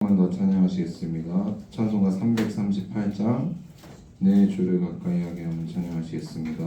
한 번 더 찬양하시겠습니다. 찬송가 338장 내 주를 가까이 하게 하면 찬양하시겠습니다.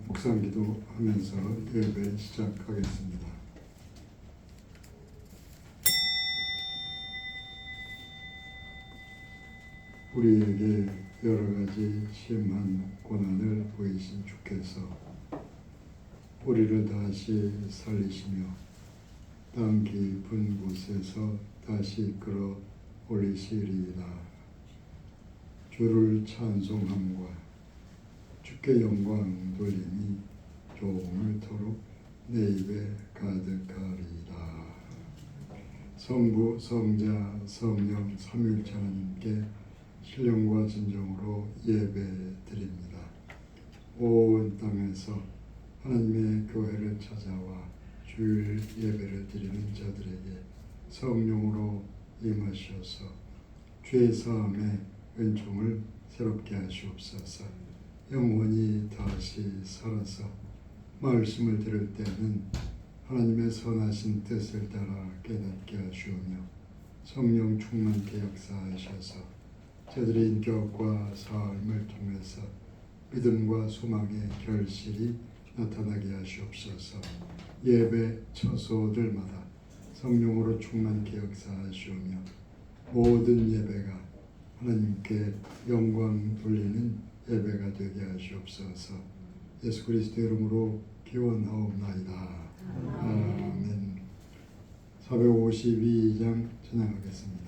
묵상기도 하면서 예배 시작하겠습니다. 우리에게 여러 가지 심한 고난을 보이신 주께서 우리를 다시 살리시며 땅 깊은 곳에서 다시 끌어 올리시리이다. 주를 찬송함과 주께 영광 돌림이 종일토록 내 입에 가득하리이다. 성부, 성자, 성령 삼위일체 하나님께 신령과 진정으로 예배드립니다. 온 땅에서 하나님의 교회를 찾아와 주일 예배를 드리는 자들에게 성령으로 임하셔서 죄 사함의 은총을 새롭게 하시옵소서. 영혼이 다시 살아서 말씀을 들을 때는 하나님의 선하신 뜻을 따라 깨닫게 하시오며 성령 충만케 역사하셔서 저들의 인격과 삶을 통해서 믿음과 소망의 결실이 나타나게 하시옵소서. 예배 처소들마다 성령으로 충만케 역사하시오며 모든 예배가 하나님께 영광 돌리는 예배가 되게 하시옵소서. 예수 그리스도의 이름으로 기원하옵나이다. 아멘. 452장 찬양하겠습니다.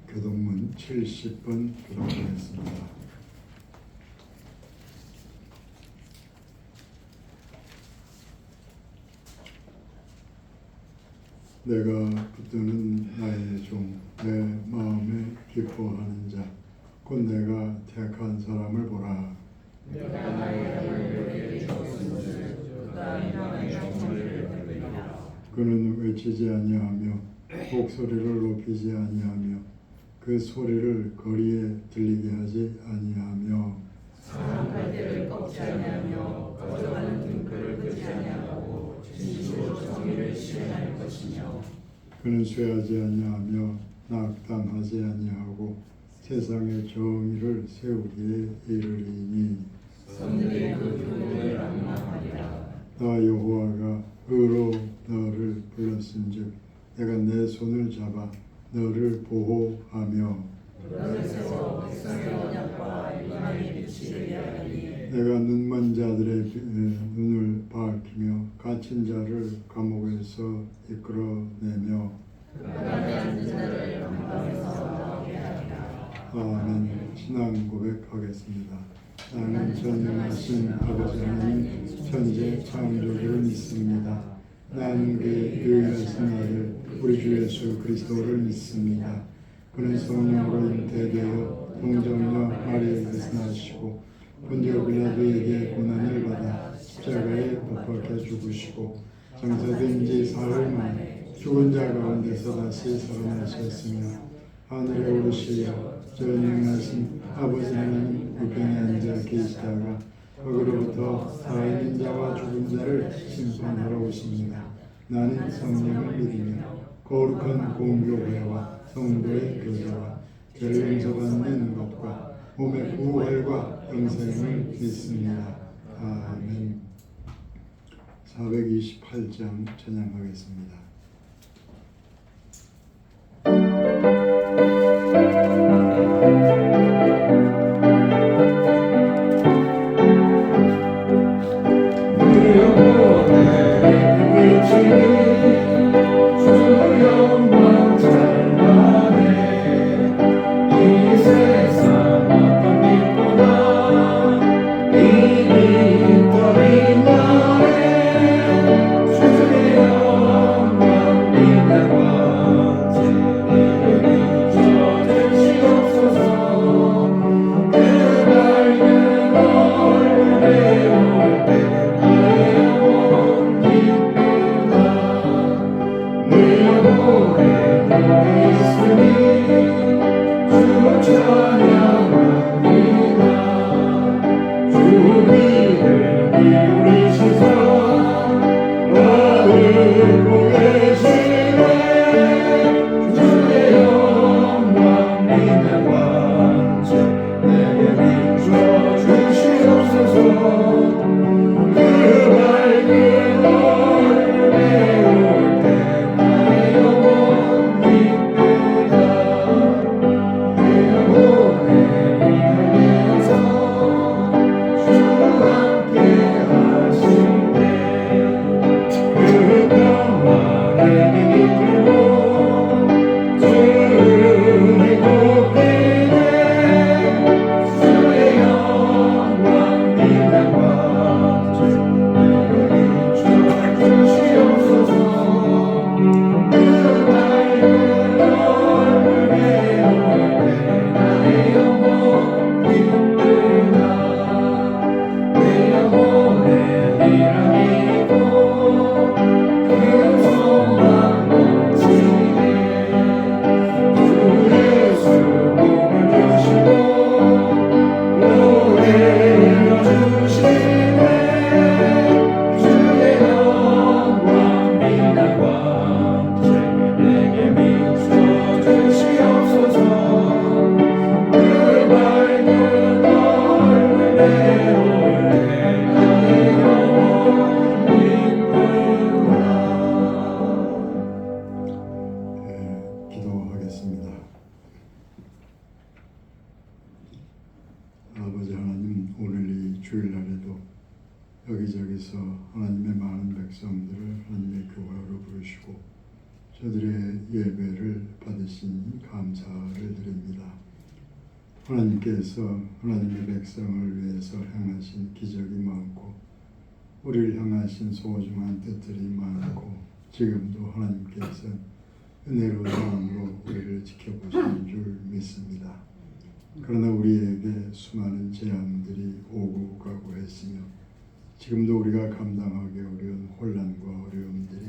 교동문 70번 교독하겠습니다. 내가 붙드는 나의 종, 내 마음에 기뻐하는 자, 곧 내가 택한 사람을 보라. 내가 나의 영을 그에게 주었은즉 그가 나의 영혼을 베풀리라. 그는 외치지 아니하며 목소리를 높이지 아니하며 그 소리를 거리에 들리게 하지 아니하며 상한 때를 꺾지 아니하며 거절하는 등불을 끄지 아니하고 진실로 정의를 실행할 것이며 그는 쇠하지 아니하며 낙담하지 아니하고 세상의 정의를 세우기에 이르리니 성들이 그 교훈을 낭망하리라. 나 여호와가 의로 너를 불렀은즉 내가 내 손을 잡아 너를 보호하며 너를 세워 백성의 언약과 이방의 빛이 되게 하리니 내가 눈먼 자들의 눈을 밝히며 갇힌 자를 감옥에서 이끌어내며 가난에 앉은 자를 감방에서 나오게 하리라. 아멘. 신앙 고백하겠습니다. 나는 전능하신 아버지 하나님 천재 창조주를 믿습니다. 나는 그의 유일하신 아들 우리 주 예수 그리스도를 믿습니다. 그는 성령으로 잉태되어 동정녀 마리아에게서 나시고 본디오 빌라도에게 고난을 받아 십자가에 못 박혀 죽으시고 장사된 지 사흘 만에 죽은 자 가운데서 다시 살아나셨으며 하늘에 오르시어 전능하신 아버지 하나님 우편에 앉아 계시다가 거기로부터 살아있는 자와 죽은 자를 심판하러 오십니다. 나는 성령을 믿으며 거룩한 공교회와 성도의 교제와 죄를 용서받는 것과 몸의 부활과 영생을 믿습니다. 아멘. 428장 찬양하겠습니다. 기도하겠습니다. 아버지 하나님, 오늘 이 주일날에도 여기저기서 하나님의 많은 백성들을 하나님의 교회로 부르시고 저들의 예배를 받으시니 감사를 드립니다. 하나님께서 하나님의 백성을 위해서 행하신 기적이 많고 우리를 향하신 소중한 뜻들이 많고 지금도 하나님께서 은혜로운 마음으로 우리를 지켜보시는 줄 믿습니다. 그러나 우리에게 수많은 재앙들이 오고 가고 했으며 지금도 우리가 감당하기 어려운 혼란과 어려움들이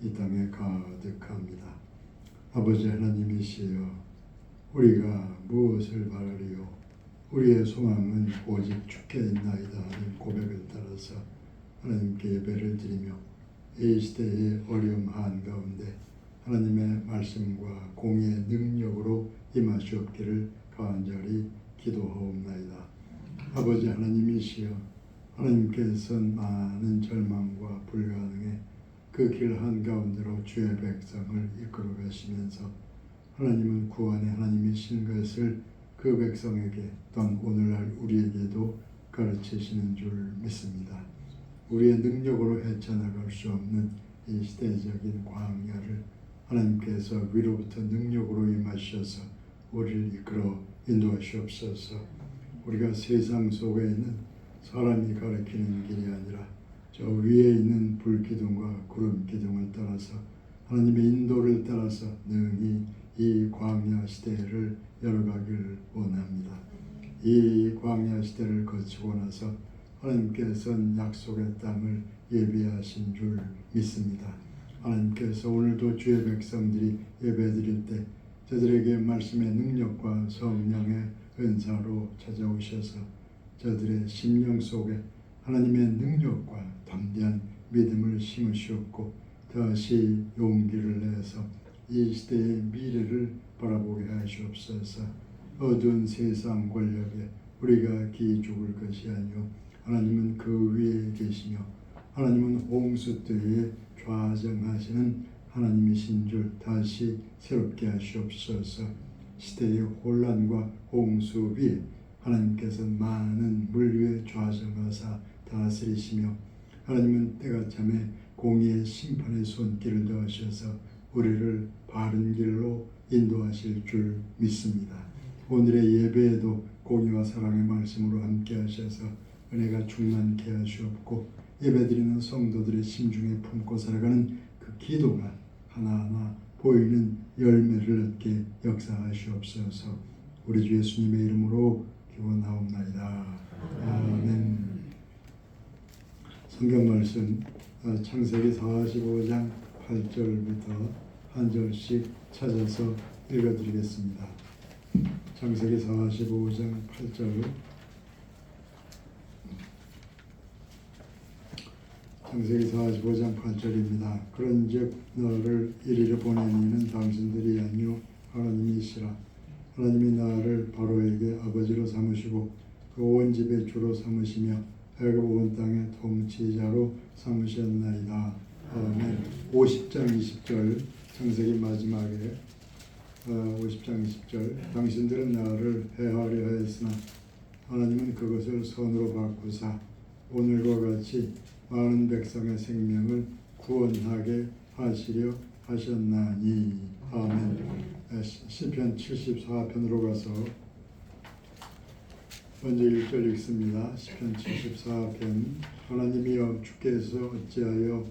이 땅에 가득합니다. 아버지 하나님이시여, 우리가 무엇을 바라리요? 우리의 소망은 오직 주께 있나이다 하는 고백을 따라서 하나님께 예배를 드리며 이 시대의 어려움 한가운데 하나님의 말씀과 공의의 능력으로 임하시옵기를 간절히 기도하옵나이다. 아버지 하나님이시여, 하나님께서는 많은 절망과 불가능에 그 길 한가운데로 주의 백성을 이끌어 가시면서 하나님은 구원의 하나님이신 것을 그 백성에게 또한 오늘날 우리에게도 가르치시는 줄 믿습니다. 우리의 능력으로 헤쳐나갈 수 없는 이 시대적인 광야를 하나님께서 위로부터 능력으로 임하셔서 우리를 이끌어 인도하시옵소서. 우리가 세상 속에 있는 사람이 가리키는 길이 아니라 저 위에 있는 불기둥과 구름 기둥을 따라서 하나님의 인도를 따라서 능히 이 광야 시대를 열어가기를 원합니다. 이 광야 시대를 거치고 나서 하나님께서는 약속의 땅을 예비하신 줄 믿습니다. 하나님께서 오늘도 주의 백성들이 예배드릴 때 저들에게 말씀의 능력과 성령의 은사로 찾아오셔서 저들의 심령 속에 하나님의 능력과 담대한 믿음을 심으시옵고 다시 용기를 내서 이 시대의 미래를 바라보게 하시옵소서. 어두운 세상 권력에 우리가 기죽을 것이 아니요 하나님은 그 위에 계시며 하나님은 홍수 때에 좌정하시는 하나님이신 줄 다시 새롭게 하시옵소서. 시대의 혼란과 홍수 위에 하나님께서 많은 물 위에 좌정하사 다스리시며 하나님은 때가 참에 공의의 심판의 손길을 더하셔서 우리를 바른 길로 인도하실 줄 믿습니다. 오늘의 예배에도 공의와 사랑의 말씀으로 함께 하셔서 은혜가 충만케 하시옵고 예배드리는 성도들의 심중에 품고 살아가는 그 기도가 하나하나 보이는 열매를 얻게 역사하시옵소서. 우리 주 예수님의 이름으로 기원하옵나이다. 아멘. 성경 말씀 창세기 45장 8절부터 한 절씩 찾아서 읽어드리겠습니다. 창세기 45장 8절. 창세기 45장 8절입니다. 그런즉 너를 이리로 보낸 이는 당신들이 아니요 하나님이시라. 하나님이 나를 바로에게 아버지로 삼으시고 그 온 집의 주로 삼으시며 애굽 온 땅의 통치자로 삼으셨나이다. 아멘. 50장 20절 창세기 마지막에 50장 20절 당신들은 나를 해하려 하였으나 하나님은 그것을 선으로 바꾸사 오늘과 같이 많은 백성의 생명을 구원하게 하시려 하셨나니. 아멘. 시편 74편으로 가서 먼저 1절 읽습니다. 시편 74편. 하나님이여 주께서 어찌하여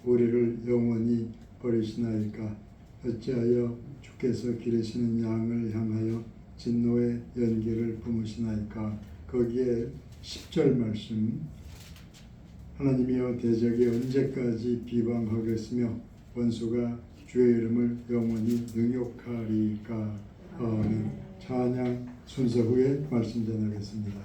우리를 영원히 버리시나이까. 어찌하여 주께서 기르시는 양을 향하여 진노의 연기를 뿜으시나이까. 거기에 10절 말씀. 하나님이여 대적이 언제까지 비방하겠으며 원수가 주의 이름을 영원히 능욕하리까. 아멘. 찬양 순서 후에 말씀 전하겠습니다.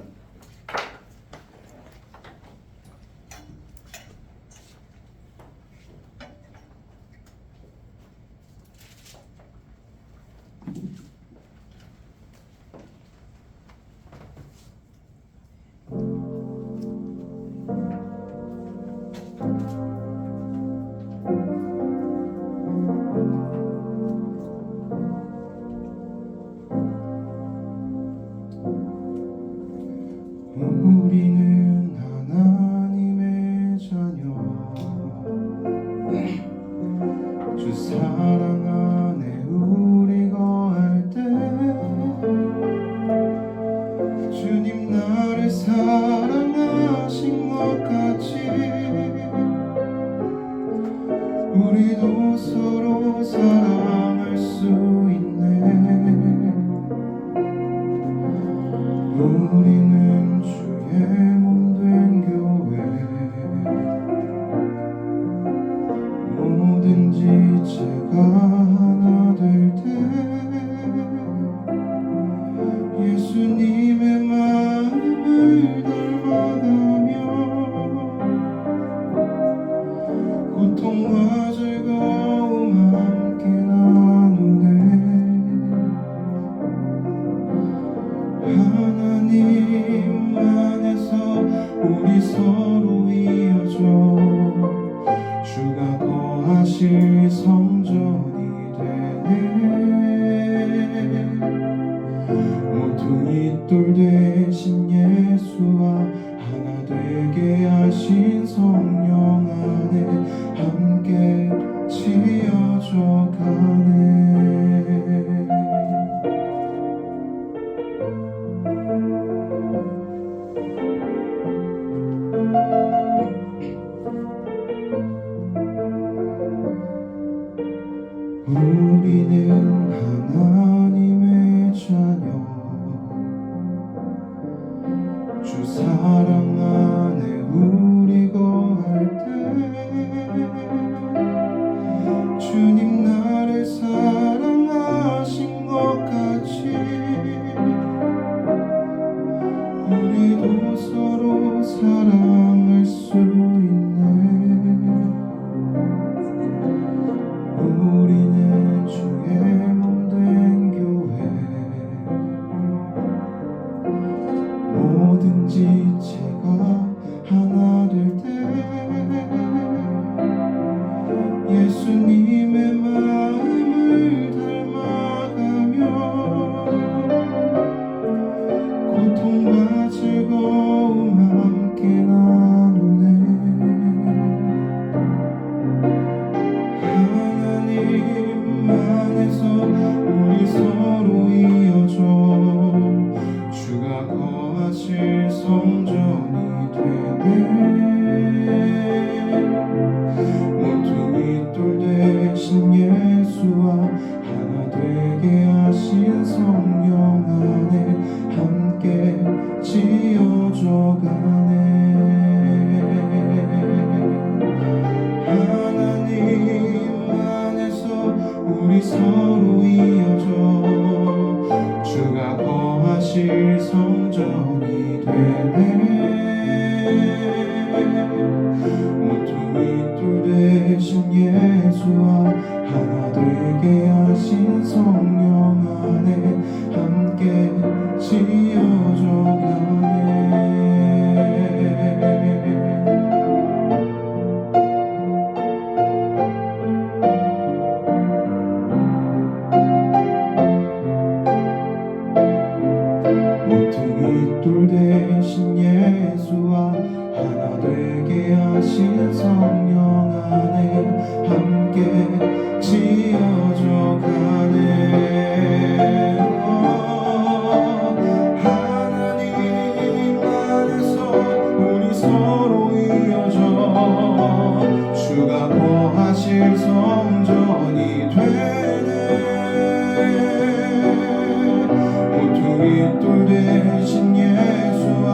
우리는 하나님의 자녀 주 사랑 안에 우리 거할 때 주님 나를 사랑하신 것 같이 우리도 서로 사랑할 수 있네. 우리는 주의 몸된 교회 뭐든지 제가 하나 될 때 예수님의 마음을 닮아가며 고통과 즐거움 함께 나누네. 하나님 안에서 우리 서로 이어져 주가 거하실 성전이 되네. 모퉁이 돌 되신 예수와 하나 되게 하신 성령 안에 함께 지어져 가네. 우리는 하나님의 자녀 주 사랑 안에 우리 거할 때 주님 나를 사랑하신 것 같이 우리도 서로 사랑할 수 있네. 우리는 주의 몸된 교회 뭐든지 제가 하나 될 때 예수님의 마음을 닮아가며 고통과 즐거움 함께 나 모퉁이 돌 대신 예수와 하나 되게 하신 성령 안에 함께 지어져 가네. 하나님 안에서 우리 서로 이어져 주가 거하실 성전이 되네. 모퉁이 돌 대신 예수와 하나 되게 하신 성령 안에 함께 지어져 가네. 모퉁이 돌 대신 예수와 하나 되게 하신 성령 안에 함께 지어져 가네. 하나님 안에서 우리 서로 이어져 주가 거하실 성전이 되네. 모퉁이 돌 대신 예수와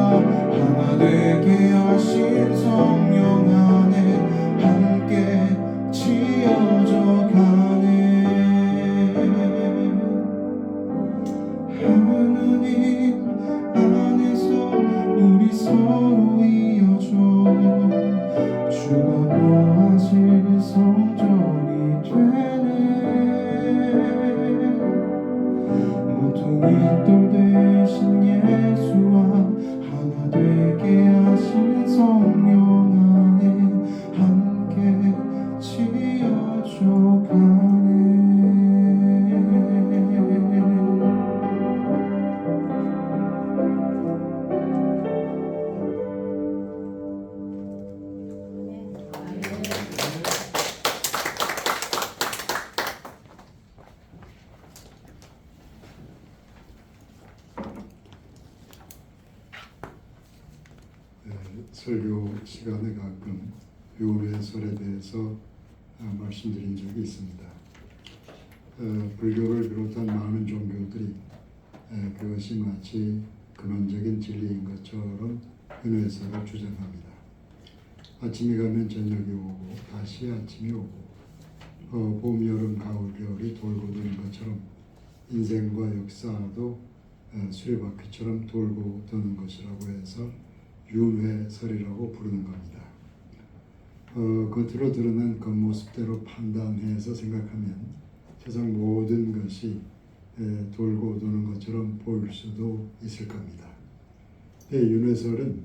하나 되게 하신 성령 안에 함께 지어져 가네. 하나님 안에서 우리 서로 이어져 주가 거하실 성전이 되네. 모퉁이 돌 대신 예수와 하나 되게 하신 성령 안에 함께 지어져 가네. 설교 시간에 가끔 유래설에 대해서 말씀드린 적이 있습니다. 불교를 비롯한 많은 종교들이 그것이 마치 근원적인 진리인 것처럼 윤회설을 주장합니다. 아침이 가면 저녁이 오고 다시 아침이 오고 봄, 여름, 가을, 겨울이 돌고 도는 것처럼 인생과 역사도 수레바퀴처럼 돌고 도는 것이라고 해서 윤회설이라고 부르는 겁니다. 겉으로 드러난 겉모습대로 판단해서 생각하면 세상 모든 것이 돌고 도는 것처럼 보일 수도 있을 겁니다. 윤회설은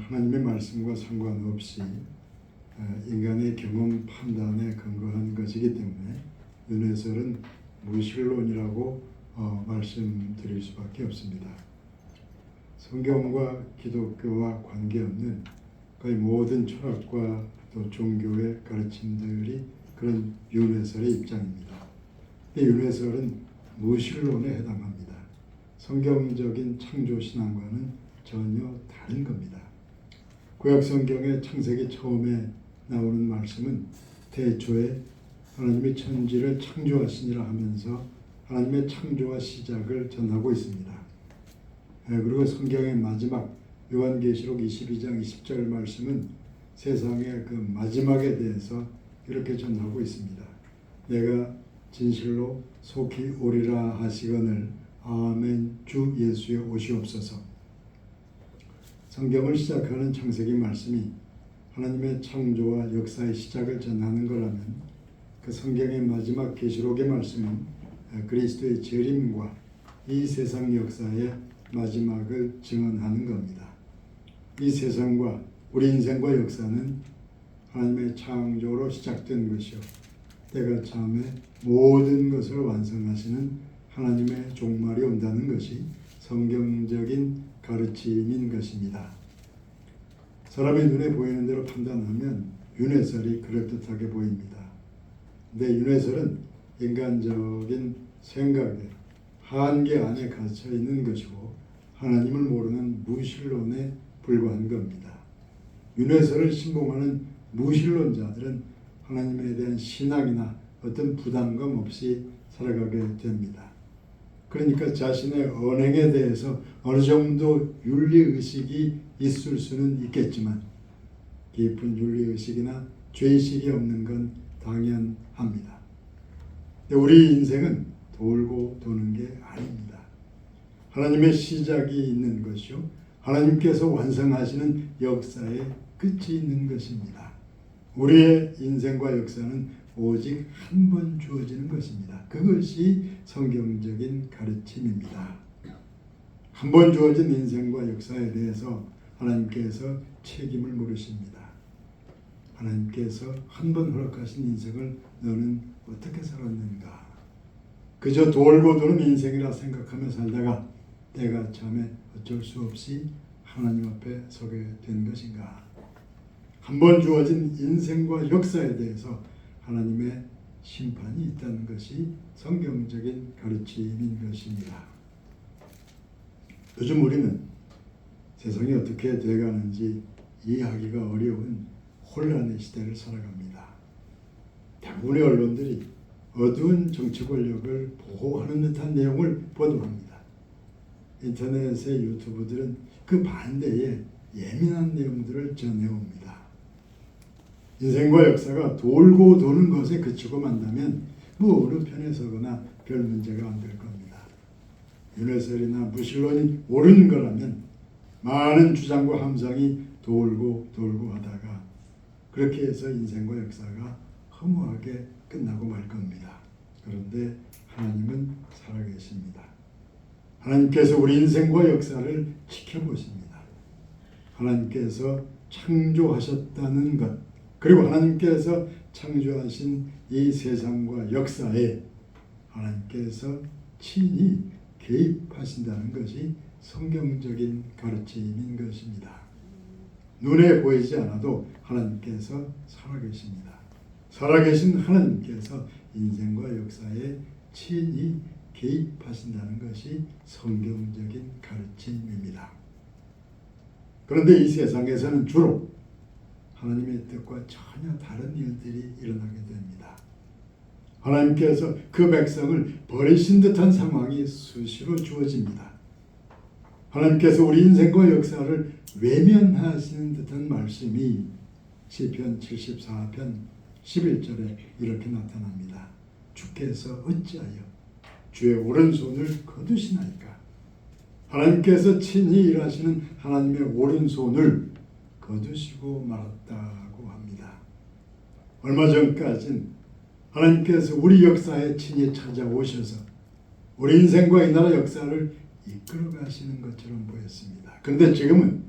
하나님의 말씀과 상관없이 인간의 경험 판단에 근거한 것이기 때문에 윤회설은 무신론이라고 말씀드릴 수밖에 없습니다. 성경과 기독교와 관계없는 거의 모든 철학과 또 종교의 가르침들이 그런 윤회설의 입장입니다. 윤회설은 무신론에 해당합니다. 성경적인 창조신앙과는 전혀 다른 겁니다. 구약 성경의 창세기 처음에 나오는 말씀은 태초에 하나님이 천지를 창조하시니라 하면서 하나님의 창조와 시작을 전하고 있습니다. 그리고 성경의 마지막 요한계시록 22장 20절 말씀은 세상의 그 마지막에 대해서 이렇게 전하고 있습니다. 내가 진실로 속히 오리라 하시거늘 아멘. 주 예수여 오시옵소서. 성경을 시작하는 창세기 말씀이 하나님의 창조와 역사의 시작을 전하는 거라면 그 성경의 마지막 계시록의 말씀은 그리스도의 재림과 이 세상 역사의 마지막을 증언하는 겁니다. 이 세상과 우리 인생과 역사는 하나님의 창조로 시작된 것이요 때가 참에 모든 것을 완성하시는 하나님의 종말이 온다는 것이 성경적인 가르침인 것입니다. 사람의 눈에 보이는 대로 판단하면 윤회설이 그럴듯하게 보입니다. 근데 윤회설은 인간적인 생각의 한계 안에 갇혀 있는 것이고 하나님을 모르는 무신론에 불과한 겁니다. 윤회설을 신봉하는 무신론자들은 하나님에 대한 신앙이나 어떤 부담감 없이 살아가게 됩니다. 그러니까 자신의 언행에 대해서 어느 정도 윤리의식이 있을 수는 있겠지만 깊은 윤리의식이나 죄의식이 없는 건 당연합니다. 우리 인생은 돌고 도는 게 아닙니다. 하나님의 시작이 있는 것이요, 하나님께서 완성하시는 역사에 끝이 있는 것입니다. 우리의 인생과 역사는 오직 한 번 주어지는 것입니다. 그것이 성경적인 가르침입니다. 한 번 주어진 인생과 역사에 대해서 하나님께서 책임을 물으십니다. 하나님께서 한 번 허락하신 인생을 너는 어떻게 살았는가? 그저 돌고 도는 인생이라 생각하며 살다가 때가 참에 어쩔 수 없이 하나님 앞에 서게 된 것인가? 한 번 주어진 인생과 역사에 대해서 하나님의 심판이 있다는 것이 성경적인 가르침인 것입니다. 요즘 우리는 세상이 어떻게 돼가는지 이해하기가 어려운 혼란의 시대를 살아갑니다. 대부분의 언론들이 어두운 정치 권력을 보호하는 듯한 내용을 보도합니다. 인터넷의 유튜브들은 그 반대에 예민한 내용들을 전해옵니다. 인생과 역사가 돌고 도는 것에 그치고 만다면 어느 편에 서거나 별 문제가 안 될 겁니다. 윤회설이나 무신론이 옳은 거라면 많은 주장과 함상이 돌고 하다가 그렇게 해서 인생과 역사가 허무하게 끝나고 말 겁니다. 그런데 하나님은 살아계십니다. 하나님께서 우리 인생과 역사를 지켜보십니다. 하나님께서 창조하셨다는 것, 그리고 하나님께서 창조하신 이 세상과 역사에 하나님께서 친히 개입하신다는 것이 성경적인 가르침인 것입니다. 눈에 보이지 않아도 하나님께서 살아계십니다. 살아계신 하나님께서 인생과 역사에 친히 개입하신다는 것이 성경적인 가르침입니다. 그런데 이 세상에서는 주로 하나님의 뜻과 전혀 다른 일들이 일어나게 됩니다. 하나님께서 그 백성을 버리신 듯한 상황이 수시로 주어집니다. 하나님께서 우리 인생과 역사를 외면하시는 듯한 말씀이 시편 74편 11절에 이렇게 나타납니다. 주께서 어찌하여 주의 오른손을 거두시나이까? 하나님께서 친히 일하시는 하나님의 오른손을 거두시고 말았다고 합니다. 얼마 전까진 하나님께서 우리 역사에 친히 찾아오셔서 우리 인생과 이 나라 역사를 이끌어 가시는 것처럼 보였습니다. 그런데 지금은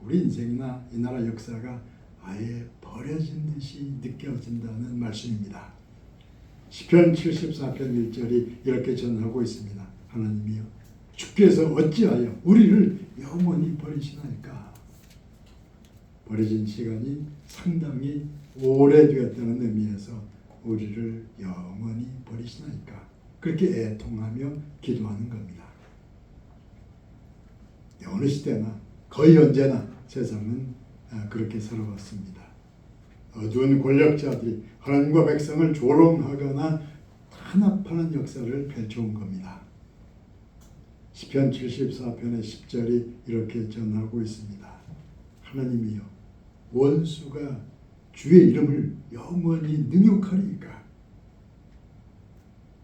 우리 인생이나 이 나라 역사가 아예 버려진 듯이 느껴진다는 말씀입니다. 시편 74편 1절이 이렇게 전하고 있습니다. 하나님이여, 주께서 어찌하여 우리를 영원히 버리시나이까? 버려진 시간이 상당히 오래되었다는 의미에서 우리를 영원히 버리시나이까? 그렇게 애통하며 기도하는 겁니다. 어느 시대나 거의 언제나 세상은 그렇게 살아왔습니다. 어두운 권력자들이 하나님과 백성을 조롱하거나 탄압하는 역사를 펼쳐온 겁니다. 시편 74편의 10절이 이렇게 전하고 있습니다. 하나님이여, 원수가 주의 이름을 영원히 능욕하리이까?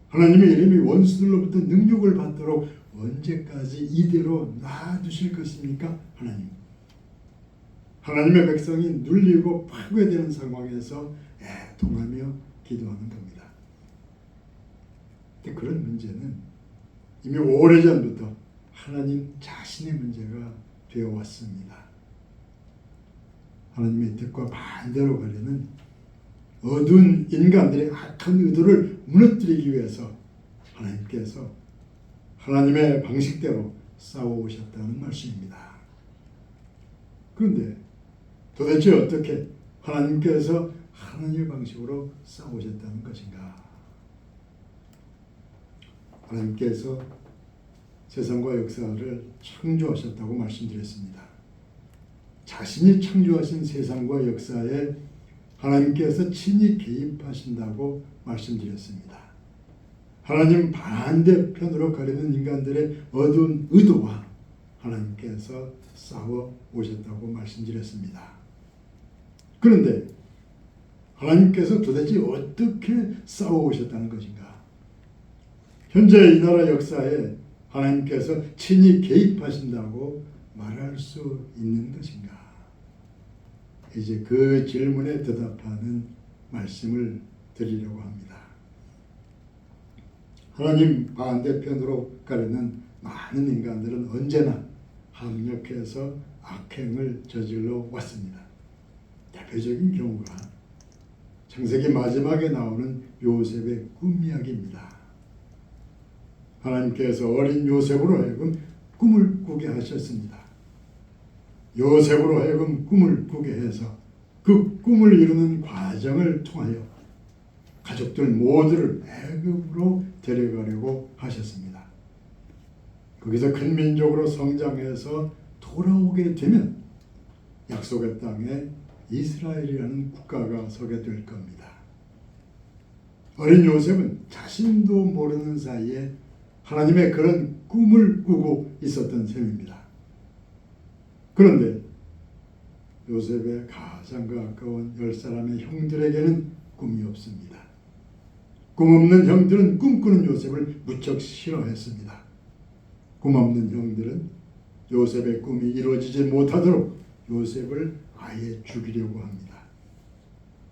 하나님의 이름이 원수들로부터 능욕을 받도록 언제까지 이대로 놔두실 것입니까? 하나님의 백성이 눌리고 파괴되는 상황에서 애통하며 기도하는 겁니다. 근데 그런 문제는 이미 오래전부터 하나님 자신의 문제가 되어왔습니다. 하나님의 뜻과 반대로 가려는 어두운 인간들의 악한 의도를 무너뜨리기 위해서 하나님께서 하나님의 방식대로 싸워오셨다는 말씀입니다. 그런데 도대체 어떻게 하나님께서 하나님의 방식으로 싸우셨다는 것인가? 하나님께서 세상과 역사를 창조하셨다고 말씀드렸습니다. 자신이 창조하신 세상과 역사에 하나님께서 친히 개입하신다고 말씀드렸습니다. 하나님 반대편으로 가려는 인간들의 어두운 의도와 하나님께서 싸워 오셨다고 말씀드렸습니다. 그런데 하나님께서 도대체 어떻게 싸워 오셨다는 것인가? 현재 이 나라 역사에 하나님께서 친히 개입하신다고 말할 수 있는 것인가? 이제 그 질문에 대답하는 말씀을 드리려고 합니다. 하나님 반대편으로 가려는 많은 인간들은 언제나 합력해서 악행을 저질러 왔습니다. 대표적인 경우가 창세기 마지막에 나오는 요셉의 꿈 이야기입니다. 하나님께서 어린 요셉으로 하여금 꿈을 꾸게 하셨습니다. 요셉으로 하여금 꿈을 꾸게 해서 그 꿈을 이루는 과정을 통하여 가족들 모두를 애굽으로 데려가려고 하셨습니다. 거기서 큰 민족으로 성장해서 돌아오게 되면 약속의 땅에 이스라엘이라는 국가가 서게 될 겁니다. 어린 요셉은 자신도 모르는 사이에 하나님의 그런 꿈을 꾸고 있었던 셈입니다. 그런데 요셉의 가장 가까운 10사람의 형들에게는 꿈이 없습니다. 꿈 없는 형들은 꿈꾸는 요셉을 무척 싫어했습니다. 꿈 없는 형들은 요셉의 꿈이 이루어지지 못하도록 요셉을 아예 죽이려고 합니다.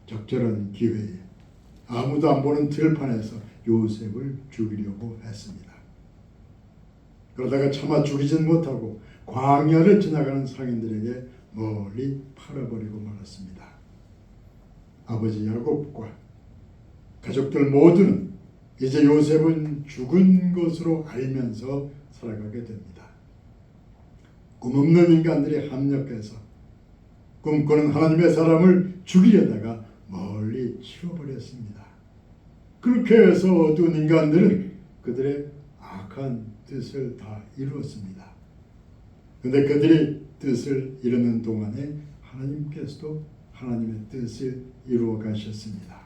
적절한 기회에 아무도 안 보는 들판에서 요셉을 죽이려고 했습니다. 그러다가 차마 죽이진 못하고 광야를 지나가는 상인들에게 멀리 팔아버리고 말았습니다. 아버지 야곱과 가족들 모두는 이제 요셉은 죽은 것으로 알면서 살아가게 됩니다. 꿈없는 인간들이 합력해서 꿈꾸는 하나님의 사람을 죽이려다가 멀리 치워버렸습니다. 그렇게 해서 어두운 인간들은 그들의 악한 뜻을 다 이루었습니다. 그런데 그들이 뜻을 이루는 동안에 하나님께서도 하나님의 뜻을 이루어 가셨습니다.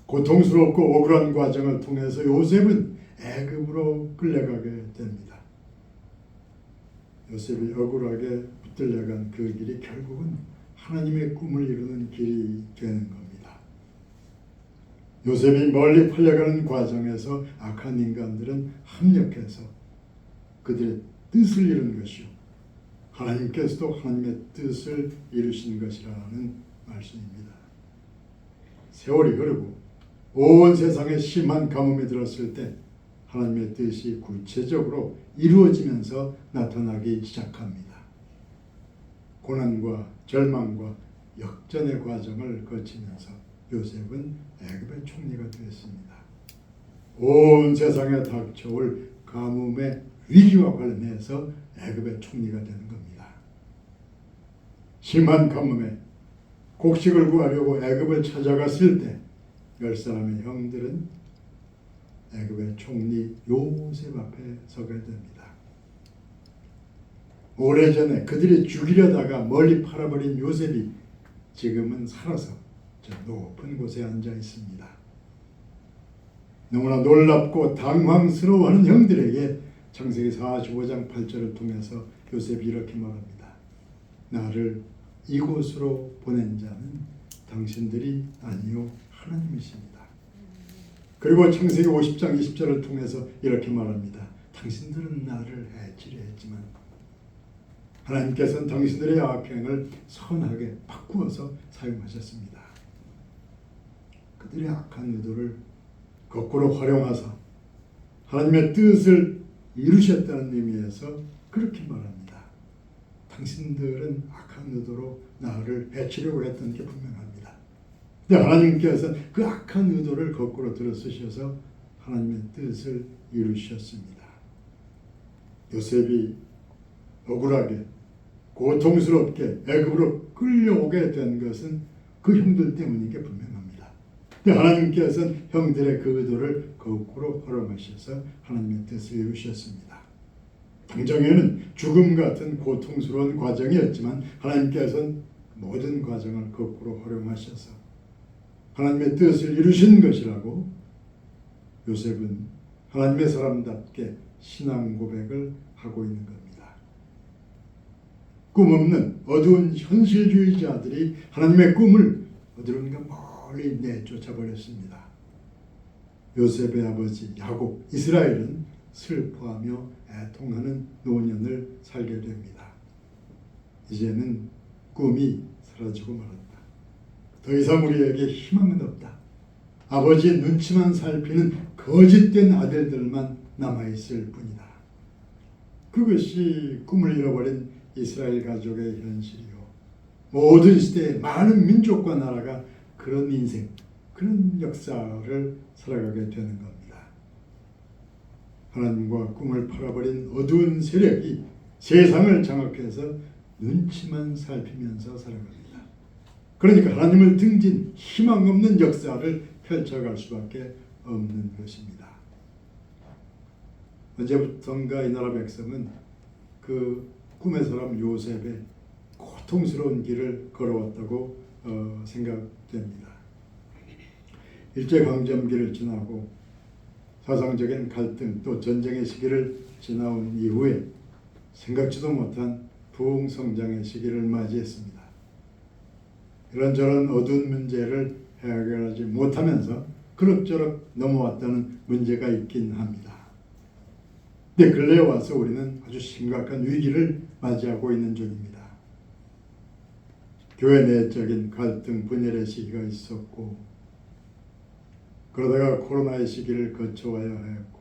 고통스럽고 억울한 과정을 통해서 요셉은 애굽으로 끌려가게 됩니다. 요셉이 억울하게 붙들려간 그 길이 결국은 하나님의 꿈을 이루는 길이 되는 겁니다. 요셉이 멀리 팔려가는 과정에서 악한 인간들은 합력해서 그들의 뜻을 이룬 것이요 하나님께서도 하나님의 뜻을 이루신 것이라는 말씀입니다. 세월이 흐르고 온 세상에 심한 가뭄이 들었을 때 하나님의 뜻이 구체적으로 이루어지면서 나타나기 시작합니다. 고난과 절망과 역전의 과정을 거치면서 요셉은 애굽의 총리가 되었습니다. 온 세상에 닥쳐올 가뭄의 위기와 관련해서 애굽의 총리가 되는 겁니다. 심한 가뭄에 곡식을 구하려고 애굽을 찾아갔을 때 10사람의 형들은 애굽의 총리 요셉 앞에 서게 됩니다. 오래전에 그들이 죽이려다가 멀리 팔아버린 요셉이 지금은 살아서 저 높은 곳에 앉아 있습니다. 너무나 놀랍고 당황스러워하는 형들에게 창세기 45장 8절을 통해서 요셉이 이렇게 말합니다. 나를 이곳으로 보낸 자는 당신들이 아니요 하나님이십니다. 그리고 창세기 50장 20절을 통해서 이렇게 말합니다. 당신들은 나를 해치려 했지만 하나님께서는 당신들의 악행을 선하게 바꾸어서 사용하셨습니다. 그들의 악한 의도를 거꾸로 활용하사 하나님의 뜻을 이루셨다는 의미에서 그렇게 말합니다. 당신들은 악한 의도로 나를 해치려고 했던 게 분명합니다. 근데 하나님께서는 그 악한 의도를 거꾸로 들어쓰셔서 하나님의 뜻을 이루셨습니다. 요셉이 억울하게 고통스럽게 애굽으로 끌려오게 된 것은 그 형들 때문인 게 분명합니다. 근데 하나님께서는 형들의 그 의도를 거꾸로 활용하셔서 하나님의 뜻을 이루셨습니다. 당장에는 죽음 같은 고통스러운 과정이었지만 하나님께서는 모든 과정을 거꾸로 활용하셔서 하나님의 뜻을 이루신 것이라고 요셉은 하나님의 사람답게 신앙 고백을 하고 있는 겁니다. 꿈 없는 어두운 현실주의자들이 하나님의 꿈을 어디론가 멀리 내쫓아 버렸습니다. 요셉의 아버지 야곱, 이스라엘은 슬퍼하며 애통하는 노년을 살게 됩니다. 이제는 꿈이 사라지고 말았다. 더 이상 우리에게 희망은 없다. 아버지의 눈치만 살피는 거짓된 아들들만 남아있을 뿐이다. 그것이 꿈을 잃어버린 이스라엘 가족의 현실이요. 모든 시대의 많은 민족과 나라가 그런 인생, 그런 역사를 살아가게 되는 겁니다. 하나님과 꿈을 팔아버린 어두운 세력이 세상을 장악해서 눈치만 살피면서 살아갑니다. 그러니까 하나님을 등진 희망 없는 역사를 펼쳐갈 수밖에 없는 것입니다. 언제부턴가 이 나라 백성은 그 꿈의 사람 요셉의 고통스러운 길을 걸어왔다고 생각됩니다. 일제강점기를 지나고 사상적인 갈등 또 전쟁의 시기를 지나온 이후에 생각지도 못한 부흥성장의 시기를 맞이했습니다. 이런저런 어두운 문제를 해결하지 못하면서 그럭저럭 넘어왔다는 문제가 있긴 합니다. 근데 근래에 와서 우리는 아주 심각한 위기를 맞이하고 있는 중입니다. 교회 내적인 갈등 분열의 시기가 있었고 그러다가 코로나의 시기를 거쳐와야 했고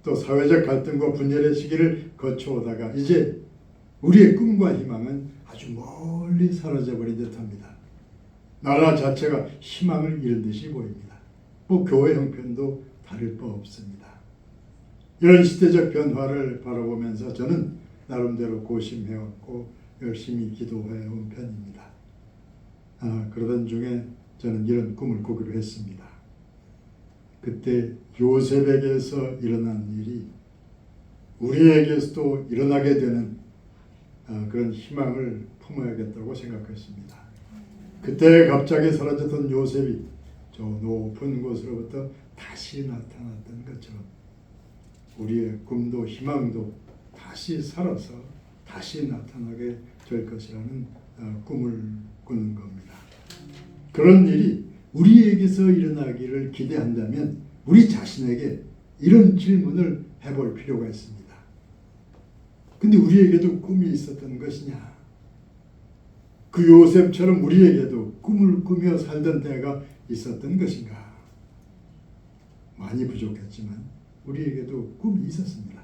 또 사회적 갈등과 분열의 시기를 거쳐오다가 이제 우리의 꿈과 희망은 아주 멀리 사라져버린 듯합니다. 나라 자체가 희망을 잃은 듯이 보입니다. 교회 형편도 다를 바 없습니다. 이런 시대적 변화를 바라보면서 저는 나름대로 고심해왔고 열심히 기도해온 편입니다. 그러던 중에 저는 이런 꿈을 꾸기로 했습니다. 그때 요셉에게서 일어난 일이 우리에게서도 일어나게 되는 그런 희망을 품어야겠다고 생각했습니다. 그때 갑자기 사라졌던 요셉이 저 높은 곳으로부터 다시 나타났던 것처럼 우리의 꿈도 희망도 다시 살아서 다시 나타나게 될 것이라는 꿈을 꾸는 겁니다. 그런 일이 우리에게서 일어나기를 기대한다면 우리 자신에게 이런 질문을 해볼 필요가 있습니다. 근데 우리에게도 꿈이 있었던 것이냐? 그 요셉처럼 우리에게도 꿈을 꾸며 살던 때가 있었던 것인가? 많이 부족했지만 우리에게도 꿈이 있었습니다.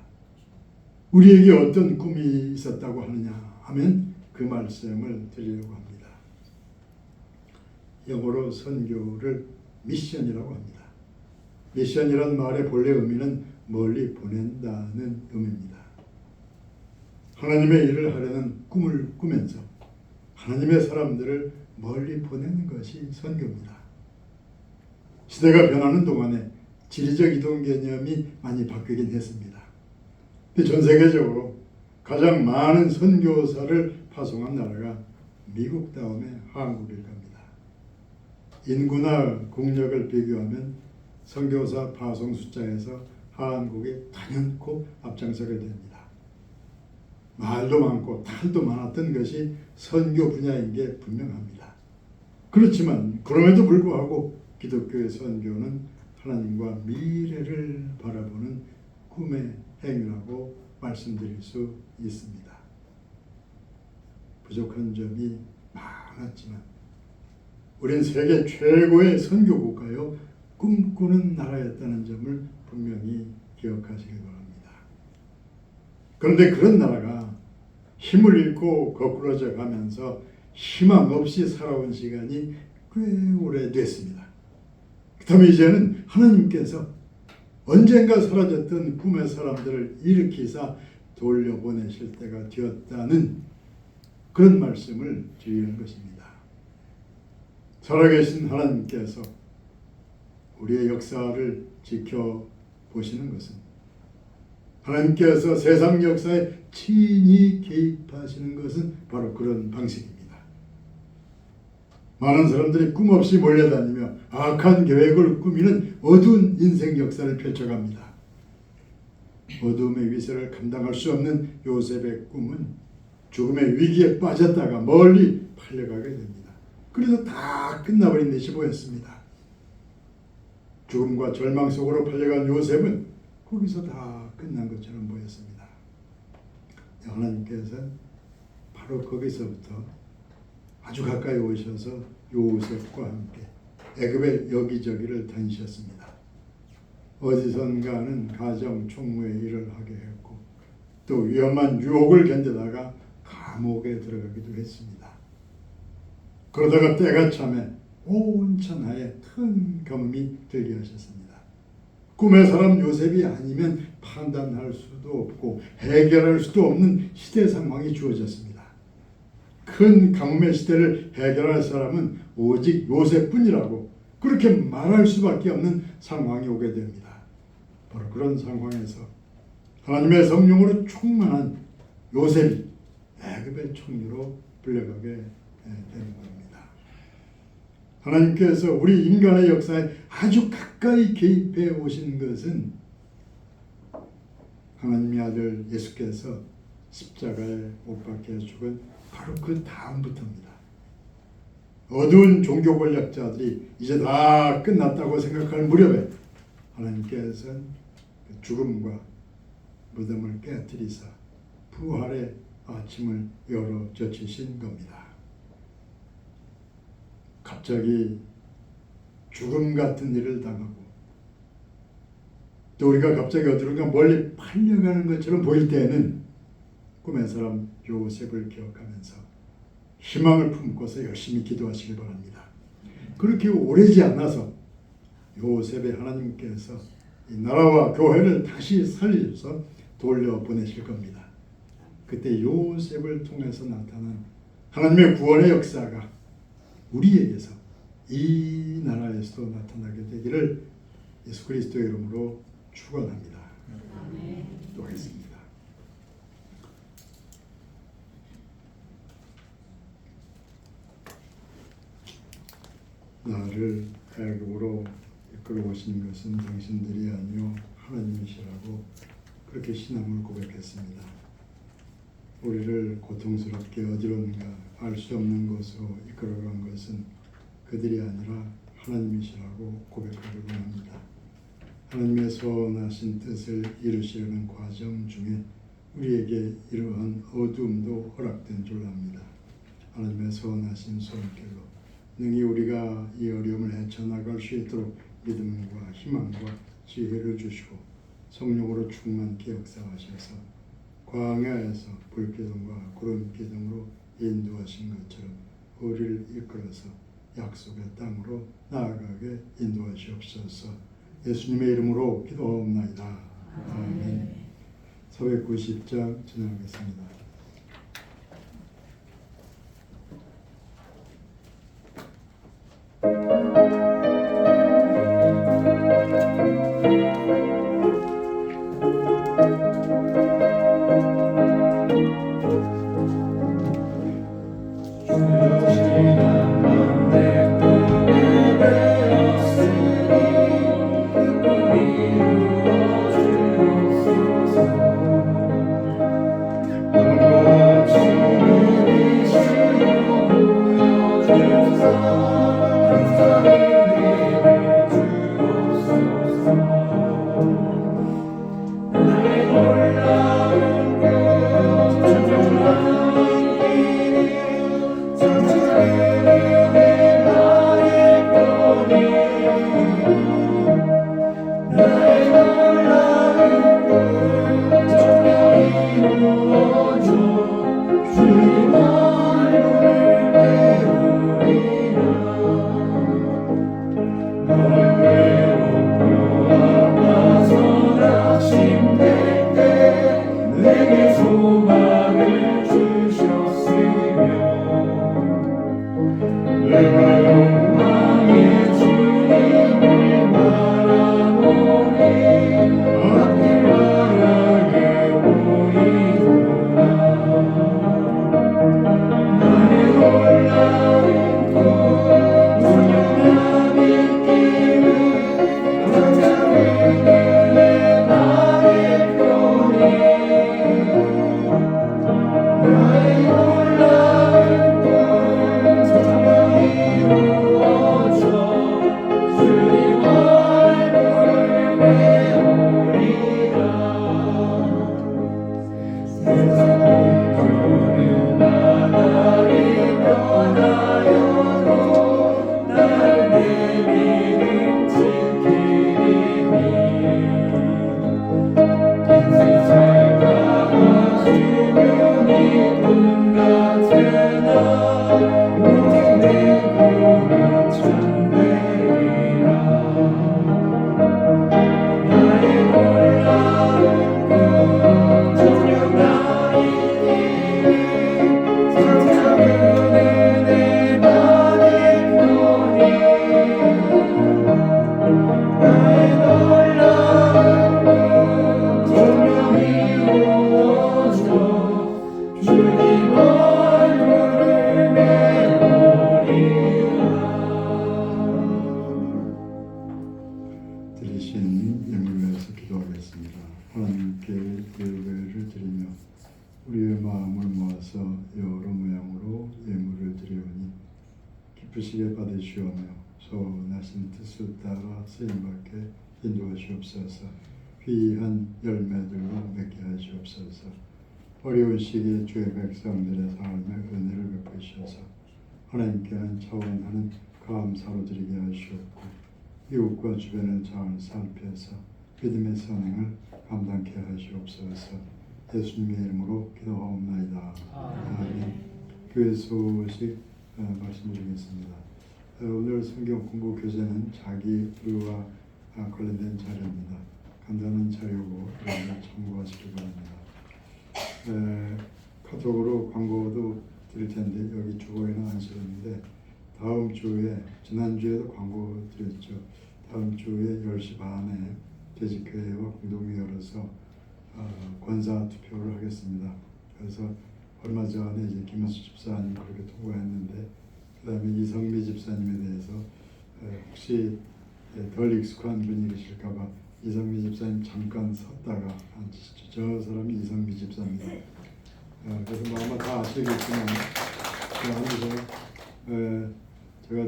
우리에게 어떤 꿈이 있었다고 하느냐 하면 그 말씀을 드리려고 합니다. 영어로 선교를 미션이라고 합니다. 미션이란 말의 본래 의미는 멀리 보낸다는 의미입니다. 하나님의 일을 하려는 꿈을 꾸면서 하나님의 사람들을 멀리 보내는 것이 선교입니다. 시대가 변하는 동안에 지리적 이동 개념이 많이 바뀌긴 했습니다. 전 세계적으로 가장 많은 선교사를 파송한 나라가 미국 다음에 한국일 겁니다. 인구나 국력을 비교하면 선교사 파송 숫자에서 한국이 단연코 앞장서게 됩니다. 말도 많고 탈도 많았던 것이 선교 분야인 게 분명합니다. 그렇지만 그럼에도 불구하고 기독교의 선교는 하나님과 미래를 바라보는 꿈의 행위라고 말씀드릴 수 있습니다. 부족한 점이 많았지만 우린 세계 최고의 선교 국가요 꿈꾸는 나라였다는 점을 분명히 기억하시기 바랍니다. 그런데 그런 나라가 힘을 잃고 거꾸러져 가면서 희망 없이 살아온 시간이 꽤 오래됐습니다. 그다음에 이제는 하나님께서 언젠가 사라졌던 꿈의 사람들을 일으키사 돌려보내실 때가 되었다는 그런 말씀을 드리는 것입니다. 살아계신 하나님께서 우리의 역사를 지켜보시는 것은 하나님께서 세상 역사에 친히 개입하시는 것은 바로 그런 방식입니다. 많은 사람들이 꿈없이 몰려다니며 악한 계획을 꾸미는 어두운 인생 역사를 펼쳐갑니다. 어두움의 위세를 감당할 수 없는 요셉의 꿈은 죽음의 위기에 빠졌다가 멀리 팔려가게 됩니다. 그래서 다 끝나버린 듯이 보였습니다. 죽음과 절망 속으로 팔려간 요셉은 거기서 다 끝난 것처럼 보였습니다. 하나님께서는 바로 거기서부터 아주 가까이 오셔서 요셉과 함께 애굽의 여기저기를 다니셨습니다. 어디선가는 가정 총무의 일을 하게 했고 또 위험한 유혹을 견디다가 감옥에 들어가기도 했습니다. 그러다가 때가 참에 온 천하에 큰 가뭄이 들게 하셨습니다. 꿈의 사람 요셉이 아니면 판단할 수도 없고 해결할 수도 없는 시대 상황이 주어졌습니다. 큰 가뭄의 시대를 해결할 사람은 오직 요셉뿐이라고 그렇게 말할 수밖에 없는 상황이 오게 됩니다. 바로 그런 상황에서 하나님의 성령으로 충만한 요셉이 애굽의 총리로 불려가게 되는 겁니다. 하나님께서 우리 인간의 역사에 아주 가까이 개입해 오신 것은 하나님의 아들 예수께서 십자가에 못 박혀 죽은 바로 그 다음부터입니다. 어두운 종교 권력자들이 이제 다 끝났다고 생각할 무렵에 하나님께서는 죽음과 무덤을 깨뜨리사 부활의 아침을 열어 젖히신 겁니다. 갑자기 죽음 같은 일을 당하고 또 우리가 갑자기 어디론가 멀리 팔려가는 것처럼 보일 때에는 꿈의 사람 요셉을 기억하면서 희망을 품고서 열심히 기도하시기 바랍니다. 그렇게 오래지 않아서 요셉의 하나님께서 이 나라와 교회를 다시 살려서 돌려보내실 겁니다. 그때 요셉을 통해서 나타난 하나님의 구원의 역사가 우리에게서 이 나라에서도 나타나게 되기를 예수 그리스도의 이름으로 축원합니다. 기도하겠습니다. 나를 애굽으로 이끌어 오신 것은 당신들이 아니요 하나님이시라고 그렇게 신앙을 고백했습니다. 우리를 고통스럽게 어디론가 알 수 없는 곳으로 이끌어간 것은 그들이 아니라 하나님이시라고 고백하기로 합니다. 하나님의 선하신 뜻을 이루시려는 과정 중에 우리에게 이러한 어두움도 허락된 줄 압니다. 하나님의 선하신 손길로 능히 우리가 이 어려움을 헤쳐나갈 수 있도록 믿음과 희망과 지혜를 주시고 성령으로 충만케 역사하셔서 광야에서 불기둥과 구름기둥으로 인도하신 것처럼 우리를 이끌어서 약속의 땅으로 나아가게 인도하시옵소서. 예수님의 이름으로 기도하옵나이다. 아멘. 490장 진행하겠습니다. 주님 얼굴을 배우리라 기쁘시게 받으시오며 소원하신 뜻을 따라 쓰임받게 인도하시옵소서. 귀한 열매들로 맺게 하시옵소서. 어려운 시기에 주의 백성들의 삶에 은혜를 베푸셔서 하나님께는 차원하는 감사로 드리게 하시옵고 이웃과 주변을 잘 살펴서 믿음의 선행을 감당케 하시옵소서. 예수님의 이름으로 기도하옵나이다. 아멘. 교회 소식 말씀드리겠습니다. 오늘 성경 공부 교재는 자기 의와 관련된 자료입니다. 간단한 자료고 여러분들 참고하시기 바랍니다. 카톡으로 광고도 드릴 텐데 여기 주보에는 안 실었는데 다음 주에 지난주에도 광고 드렸죠. 다음 주에 10시 반에 대직회와 공동회 열어서 권사 투표를 하겠습니다. 그래서 얼마 전에 이제 김은수 집사님 그렇게 통과했는데 그다음에 이성미 집사님에 대해서 혹시 덜 익숙한 분이 계실까봐 이성미 집사님 잠깐 섰다가 앉으시죠. 저 사람이 이성미 집사입니다. 그래서 뭐 아마 다 아시겠지만 앉으세요. 제가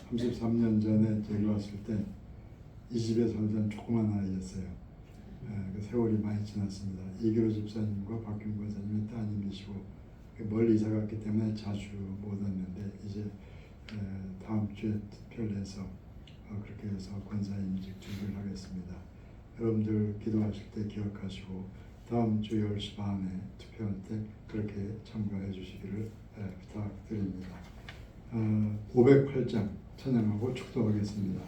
33년 전에 저기 왔을 때 이 집에 살던 조그만 아이였어요. 그 세월이 많이 지났습니다. 이규로 집사님과 박균 권사님의 따님이시고 멀리 이사 갔기 때문에 자주 못 왔는데 이제 다음 주에 투표를 해서 그렇게 해서 권사임직 준비를 하겠습니다. 여러분들 기도하실 때 기억하시고 다음 주 10시 반에 투표할 때 그렇게 참가해 주시기를 부탁드립니다. 508장 찬양하고 축도하겠습니다.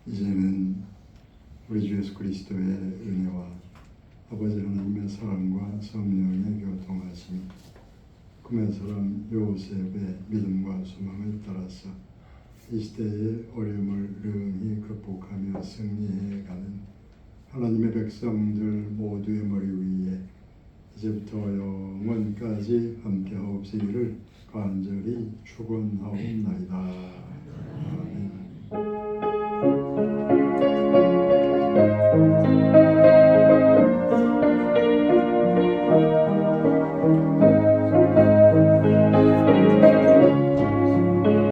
이제는 우리 주 예수 그리스도의 은혜와 아버지 하나님의 사랑과 성령의 교통하심이 꿈의 사람 요셉의 믿음과 소망을 따라서 이 시대의 어려움을 능히 극복하며 승리해가는 하나님의 백성들 모두의 머리 위에 이제부터 영원까지 함께하옵시기를 간절히 축원하옵나이다.